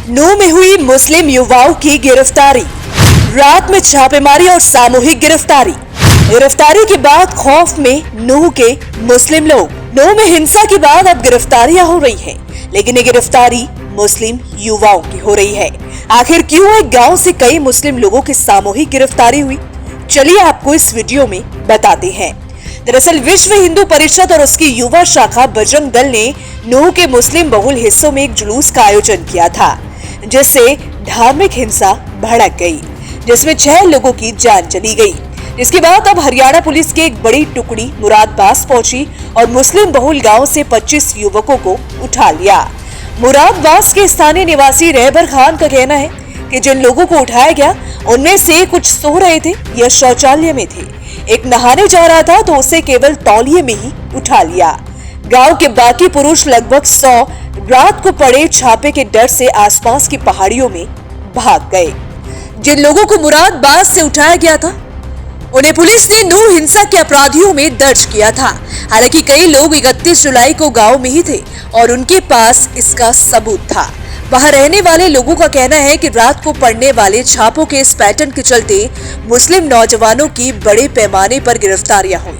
नूह में हुई मुस्लिम युवाओं की गिरफ्तारी। रात में छापेमारी और सामूहिक गिरफ्तारी के बाद खौफ में नूह के मुस्लिम लोग। नूह में हिंसा के बाद अब गिरफ्तारियां हो रही हैं, लेकिन ये गिरफ्तारी मुस्लिम युवाओं की हो रही है। आखिर क्यों एक गांव से कई मुस्लिम लोगों की सामूहिक गिरफ्तारी हुई, चलिए आपको इस वीडियो में बताते हैं। दरअसल विश्व हिंदू परिषद और उसकी युवा शाखा बजरंग दल ने नूह के मुस्लिम बहुल हिस्सों में एक जुलूस का आयोजन किया था, जिससे धार्मिक हिंसा भड़क गई, जिसमें 6 लोगों की जान चली गई। इसके बाद अब हरियाणा पुलिस की एक बड़ी टुकड़ी मुरादाबाद पहुंची और मुस्लिम बहुल गांव से 25 युवकों को उठा लिया। मुरादाबाद के स्थानीय निवासी रहबर खान का कहना है कि जिन लोगों को उठाया गया उनमें से कुछ सो रहे थे या शौचालय में थे, एक नहाने जा रहा था तो उसे केवल तौलिए में ही उठा लिया। गांव के बाकी पुरुष लगभग 100 रात को पड़े छापे के डर से आसपास की पहाड़ियों में भाग गए। जिन लोगों को मुरादाबाद से उठाया गया था उन्हें पुलिस ने नूह हिंसा के अपराधियों में दर्ज किया था। हालांकि कई लोग 31 जुलाई को गांव में ही थे और उनके पास इसका सबूत था। वहां रहने वाले लोगों का कहना है कि रात को पड़ने वाले छापों के इस पैटर्न के चलते मुस्लिम नौजवानों की बड़े पैमाने पर गिरफ्तारियां हुई।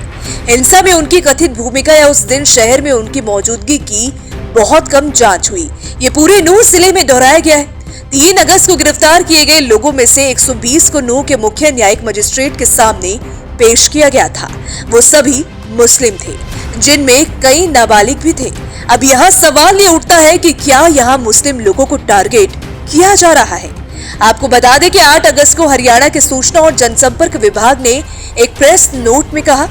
हिंसा में उनकी कथित भूमिका या उस दिन शहर में उनकी मौजूदगी की बहुत कम जांच हुई। ये पूरे नूह जिले में दोहराया गया है। 3 अगस्त को गिरफ्तार किए गए लोगों में से 120 को नूह के मुख्य न्यायिक मजिस्ट्रेट के सामने पेश किया गया था। वो सभी मुस्लिम थे, जिनमें कई नाबालिग भी थे। अब यहाँ सवाल ये उठता है कि क्या यहाँ मुस्लिम लोगों को टारगेट किया जा रहा है। आपको बता दें कि 8 अगस्त को हरियाणा के सूचना और जनसंपर्क विभाग ने एक प्रेस नोट में कहा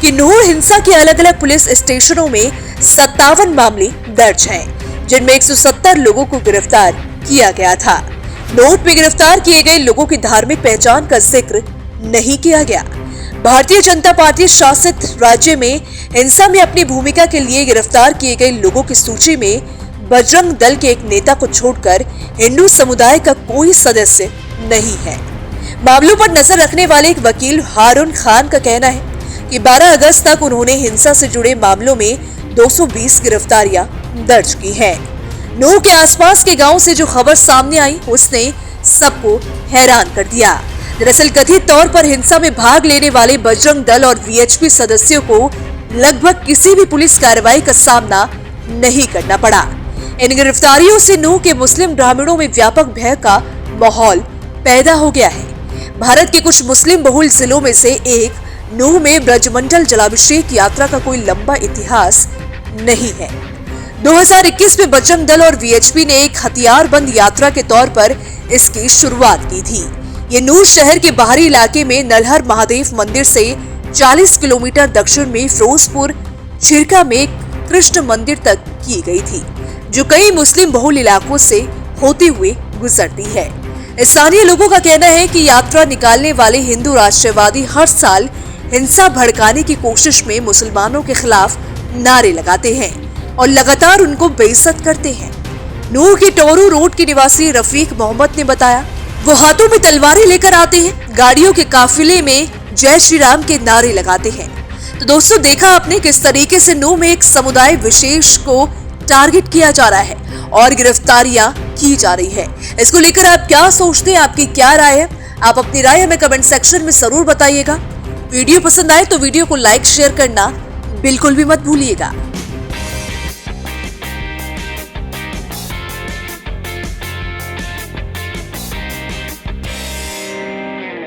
कि नूह हिंसा के अलग अलग पुलिस स्टेशनों में 57 मामले दर्ज हैं, जिनमें 170 लोगों को गिरफ्तार किया गया था। नोट में गिरफ्तार किए गए लोगों की धार्मिक पहचान का जिक्र नहीं किया गया। भारतीय जनता पार्टी शासित राज्य में हिंसा में अपनी भूमिका के लिए गिरफ्तार किए गए लोगों की सूची में बजरंग दल के एक नेता को छोड़कर हिंदू समुदाय का कोई सदस्य नहीं है। मामलों पर नजर रखने वाले एक वकील हारून खान का कहना है कि 12 अगस्त तक उन्होंने हिंसा से जुड़े मामलों में 220 गिरफ्तारियां दर्ज की हैं। नूह के आसपास के गांव से जो खबर सामने आई उसने सबको हैरान कर दिया। दरअसल कथित तौर पर हिंसा में भाग लेने वाले बजरंग दल और वीएचपी सदस्यों को लगभग किसी भी पुलिस कार्रवाई का सामना नहीं करना पड़ा। इन गिरफ्तारियों से नूह के मुस्लिम ग्रामीणों में व्यापक भय का माहौल पैदा हो गया है। भारत के कुछ मुस्लिम बहुल जिलों में से एक नूह में ब्रजमंडल जलाभिषेक यात्रा का कोई लंबा इतिहास नहीं है। 2021 में बजरंग दल और वीएचपी ने एक हथियारबंद यात्रा के तौर पर इसकी शुरुआत की थी। ये नूह शहर के बाहरी इलाके में नलहर महादेव मंदिर से 40 किलोमीटर दक्षिण में फिरोजपुर छिरका में कृष्ण मंदिर तक की गई थी, जो कई मुस्लिम बहुल इलाकों से होते हुए गुजरती है। स्थानीय लोगों का कहना है कि यात्रा निकालने वाले हिंदू राष्ट्रवादी हर साल हिंसा भड़काने की कोशिश में मुसलमानों के खिलाफ नारे लगाते हैं और लगातार उनको बेइज्जत करते हैं। नूह के टोरू रोड के निवासी रफीक मोहम्मद ने बताया, वो हाथों में तलवारें लेकर आते हैं, गाड़ियों के काफिले में जय श्री राम के नारे लगाते हैं। तो दोस्तों, देखा आपने किस तरीके से नूह में एक समुदाय विशेष को टारगेट किया जा रहा है और गिरफ्तारियां की जा रही है। इसको लेकर आप क्या सोचते हैं, आपकी क्या राय है? आप अपनी राय हमें कमेंट सेक्शन में जरूर बताइएगा। वीडियो पसंद आए तो वीडियो को लाइक शेयर करना बिल्कुल भी मत भूलिएगा।